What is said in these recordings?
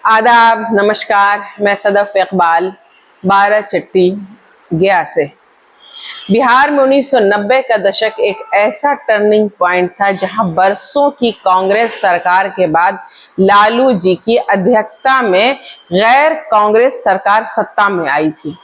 आदाब, नमस्कार। मैं सदफ इकबाल बाराचट्टी गया से। बिहार में 1990 का दशक एक ऐसा टर्निंग पॉइंट था जहां बरसों की कांग्रेस सरकार के बाद लालू जी की अध्यक्षता में गैर कांग्रेस सरकार सत्ता में आई थी।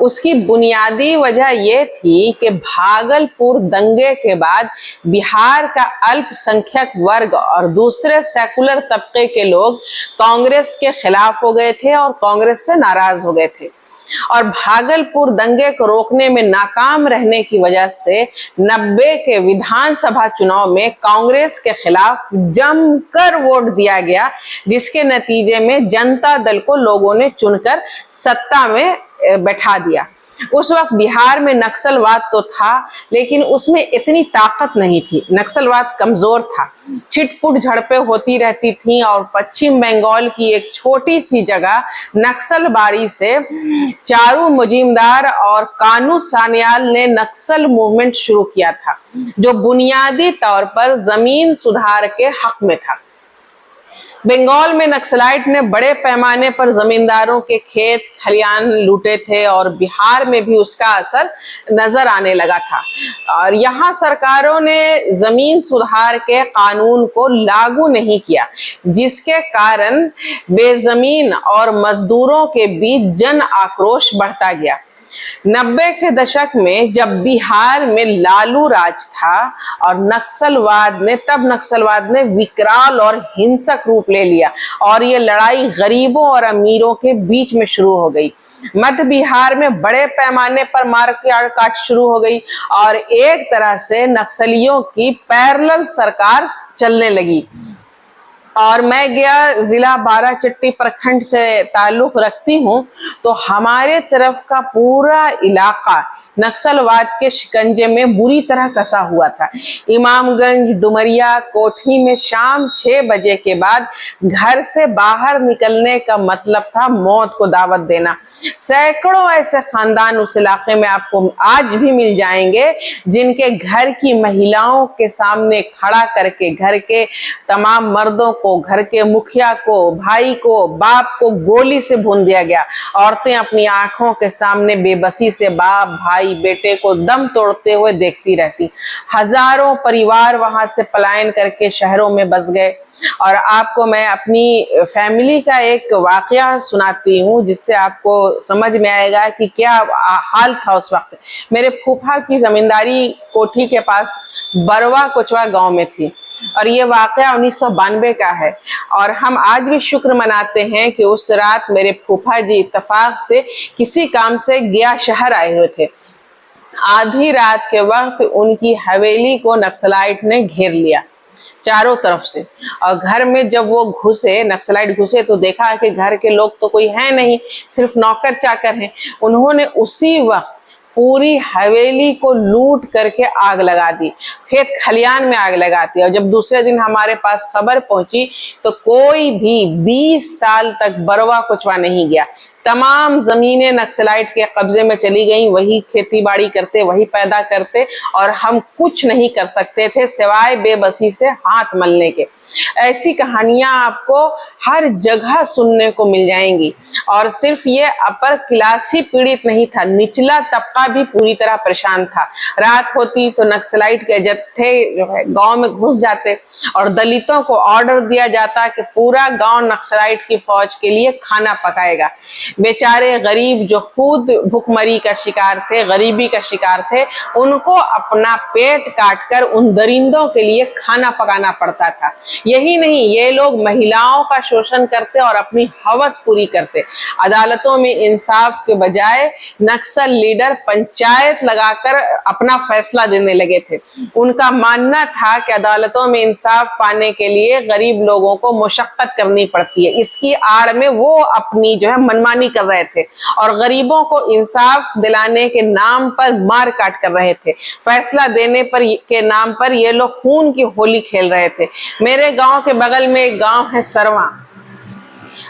उसकी बुनियादी वजह यह थी कि भागलपुर दंगे के बाद बिहार का अल्पसंख्यक वर्ग और दूसरे सेकुलर तबके के लोग कांग्रेस के खिलाफ हो गए थे और कांग्रेस से नाराज हो गए थे। और भागलपुर दंगे को रोकने में नाकाम रहने की वजह से 90 के विधानसभा चुनाव में कांग्रेस के खिलाफ जमकर वोट दिया गया, जिसके नतीजे में जनता दल को लोगों ने चुनकर सत्ता में बैठा दिया। उस वक्त बिहार में नक्सलवाद तो था, लेकिन उसमें इतनी ताकत नहीं थी। नक्सलवाद कमजोर था, छिटपुट झड़पें होती रहती थीं और पश्चिम बंगाल की एक छोटी सी जगह नक्सलबाड़ी से चारू मजूमदार और कानू सान्याल ने नक्सल मूवमेंट शुरू किया था, जो बुनियादी तौर पर जमीन सुधार के हक में था। बंगाल में नक्सलाइट ने बड़े पैमाने पर जमींदारों के खेत खलियान लूटे थे और बिहार में भी उसका असर नजर आने लगा था। और यहाँ सरकारों ने जमीन सुधार के कानून को लागू नहीं किया, जिसके कारण बेजमीन और मजदूरों के बीच जन आक्रोश बढ़ता गया। 90 के दशक में जब बिहार में लालू राज था और नक्सलवाद ने विकराल और हिंसक रूप ले लिया और ये लड़ाई गरीबों और अमीरों के बीच में शुरू हो गई। मध्य बिहार में बड़े पैमाने पर मारकाट शुरू हो गई और एक तरह से नक्सलियों की पैरेलल सरकार चलने लगी। और मैं गया जिला बाराचट्टी प्रखंड से ताल्लुक रखती हूँ, तो हमारे तरफ का पूरा इलाका नक्सलवाद के शिकंजे में बुरी तरह कसा हुआ था। इमामगंज, डुमरिया, कोठी में शाम 6 बजे के बाद घर से बाहर निकलने का मतलब था मौत को दावत देना। सैकड़ों ऐसे खानदान उस इलाके में आपको आज भी मिल जाएंगे जिनके घर की महिलाओं के सामने खड़ा करके घर के तमाम मर्दों को, घर के मुखिया को, भाई को, बाप को गोली से भून दिया गया। औरतें अपनी आंखों के सामने बेबसी से बाप, भाई, बेटे को दम तोड़ते हुए देखती रहती। हजारों परिवार वहां से पलायन करके शहरों में बस गए। और आपको मैं अपनी फैमिली का एक वाकया सुनाती हूँ, जिससे आपको समझ में आएगा कि क्या हाल था उस वक्त। मेरे फूफा की जमींदारी कोठी के पास बरवा कोचवा गांव में थी और ये वाकया 1992 का है। और हम आज भी शुक्र मनाते हैं कि उस रात मेरे फूफा जी इत्तेफाक से किसी काम से गया शहर आए हुए थे। आधी रात के वक्त उनकी हवेली को नक्सलाइट ने घेर लिया चारों तरफ से। और घर में जब वो घुसे, नक्सलाइट घुसे, तो देखा कि घर के लोग तो कोई है नहीं, सिर्फ नौकर चाकर हैं। उन्होंने उसी वक्त पूरी हवेली को लूट करके आग लगा दी, खेत खलियान में आग लगाती। और जब दूसरे दिन हमारे पास खबर पहुंची तो कोई भी 20 साल तक बरवा कोचवा नहीं गया। तमाम जमीनें नक्सलाइट के कब्जे में चली गईं। वही खेती बाड़ी करते, वही पैदा करते और हम कुछ नहीं कर सकते थे सिवाय बेबसी से हाथ मलने के। ऐसी कहानियां आपको हर जगह सुनने को मिल जाएंगी। और सिर्फ ये अपर क्लास ही पीड़ित नहीं था, निचला तबका भी पूरी तरह परेशान था। रात होती तो नक्सलाइट के जत्थे जो है गांव में घुस जाते और दलितों को ऑर्डर दिया जाता कि पूरा गांव नक्सलाइट की फौज के लिए खाना पकाएगा। बेचारे गरीब जो खुद भूखमरी का शिकार थे, गरीबी का शिकार थे, उनको अपना पेट काटकर उन दरिंदों के लिए खाना पकाना पड़ता था। यही नहीं, ये लोग महिलाओं का शोषण करते और अपनी हवस पूरी करते। अदालतों में इंसाफ के बजाय नक्सल लीडर पंचायत लगाकर अपना फैसला देने लगे थे। उनका मानना था कि अदालतों में इंसाफ पाने के लिए गरीब लोगों को मुशक्कत करनी पड़ती है। इसकी आड़ में वो अपनी जो है मनमानी कर रहे थे और गरीबों को इंसाफ दिलाने के नाम पर मार काट कर रहे थे। फैसला देने के नाम पर ये लोग खून की होली खेल रहे थे। मेरे गांव के बगल में एक गांव है सरवा।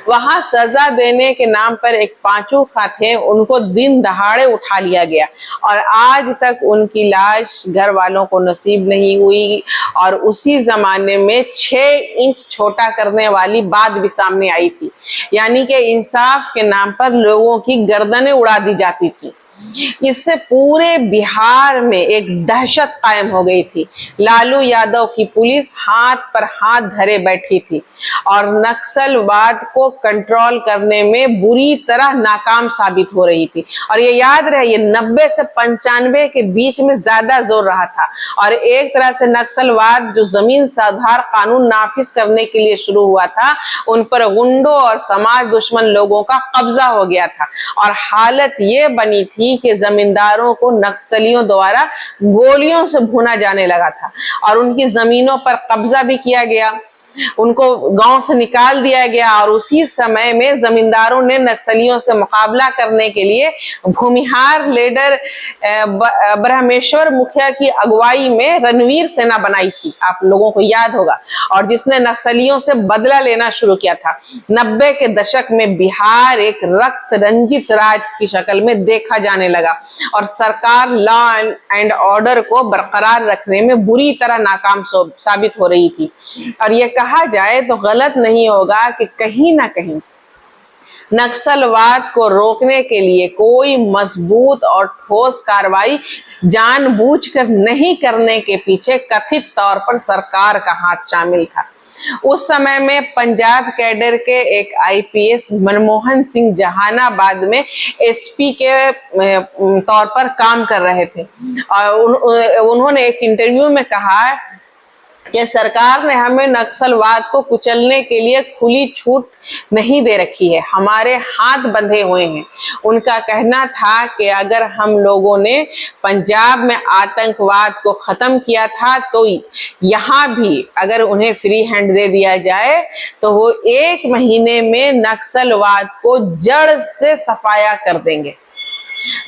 वहां सजा देने के नाम पर एक पांचू थे, उनको दिन दहाड़े उठा लिया गया और आज तक उनकी लाश घर वालों को नसीब नहीं हुई। और उसी जमाने में 6 इंच छोटा करने वाली बात भी सामने आई थी, यानी कि इंसाफ के नाम पर लोगों की गर्दनें उड़ा दी जाती थी। इससे पूरे बिहार में एक दहशत कायम हो गई थी। लालू यादव की पुलिस हाथ पर हाथ धरे बैठी थी और नक्सलवाद को कंट्रोल करने में बुरी तरह नाकाम साबित हो रही थी। और ये याद रहे, ये 90 से 95 के बीच में ज्यादा जोर रहा था और एक तरह से नक्सलवाद जो जमीन से आधार कानून नाफिज करने के लिए शुरू हुआ था, उन पर गुंडों और समाज दुश्मन लोगों का कब्जा हो गया था और हालत ये बनी थी कि जमींदारों को नक्सलियों द्वारा गोलियों से भुना जाने लगा था और उनकी जमीनों पर कब्जा भी किया गया, उनको गांव से निकाल दिया गया। और उसी समय में जमींदारों ने नक्सलियों से मुकाबला करने के लिए भूमिहार लीडर ब्रह्मेश्वर मुखिया की अगुवाई में रणवीर सेना बनाई थी, आप लोगों को याद होगा, और जिसने नक्सलियों से बदला लेना शुरू किया था। 90 के दशक में बिहार एक रक्त रंजित राज की शक्ल में देखा जाने लगा और सरकार लॉ एंड ऑर्डर को बरकरार रखने में बुरी तरह नाकाम साबित हो रही थी। और ये कहा जाए तो गलत नहीं होगा कि कहीं ना कहीं नक्सलवाद को रोकने के लिए कोई मजबूत और ठोस कार्रवाई जानबूझकर नहीं करने के पीछे कथित तौर पर सरकार का हाथ शामिल था। उस समय में पंजाब कैडर के एक आईपीएस मनमोहन सिंह जहानाबाद में एसपी के तौर पर काम कर रहे थे और उन्होंने एक इंटरव्यू में कहा कि सरकार ने हमें नक्सलवाद को कुचलने के लिए खुली छूट नहीं दे रखी है, हमारे हाथ बंधे हुए हैं। उनका कहना था कि अगर हम लोगों ने पंजाब में आतंकवाद को खत्म किया था तो यहाँ भी अगर उन्हें फ्री हैंड दे दिया जाए तो वो 1 महीने में नक्सलवाद को जड़ से सफाया कर देंगे।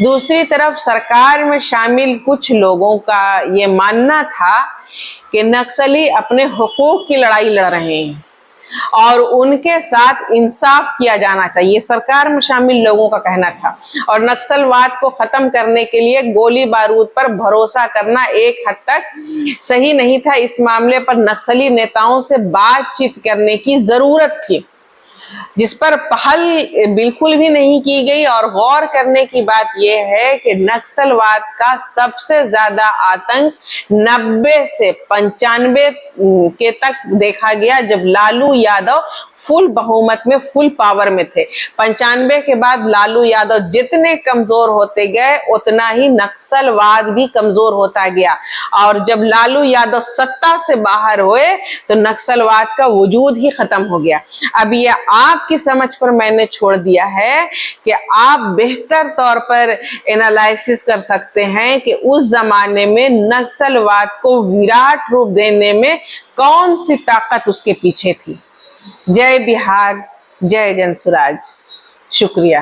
दूसरी तरफ सरकार में शामिल कुछ लोगों का ये मानना था कि नक्सली अपने हुकूक की लड़ाई लड़ रहे हैं और उनके साथ इंसाफ किया जाना चाहिए, सरकार में शामिल लोगों का कहना था। और नक्सलवाद को खत्म करने के लिए गोली बारूद पर भरोसा करना एक हद तक सही नहीं था। इस मामले पर नक्सली नेताओं से बातचीत करने की जरूरत थी, जिस पर पहल बिल्कुल भी नहीं की गई। और गौर करने की बात यह है कि नक्सलवाद का सबसे ज्यादा आतंक 90 से 95 के तक देखा गया, जब लालू यादव फुल बहुमत में, फुल पावर में थे। 95 के बाद लालू यादव जितने कमजोर होते गए उतना ही नक्सलवाद भी कमजोर होता गया और जब लालू यादव सत्ता से बाहर हुए तो नक्सलवाद का वजूद ही खत्म हो गया। अब ये आपकी समझ पर मैंने छोड़ दिया है कि आप बेहतर तौर पर एनालिसिस कर सकते हैं कि उस जमाने में नक्सलवाद को विराट रूप देने में कौन सी ताकत उसके पीछे थी। जय बिहार, जय जनसुराज। शुक्रिया।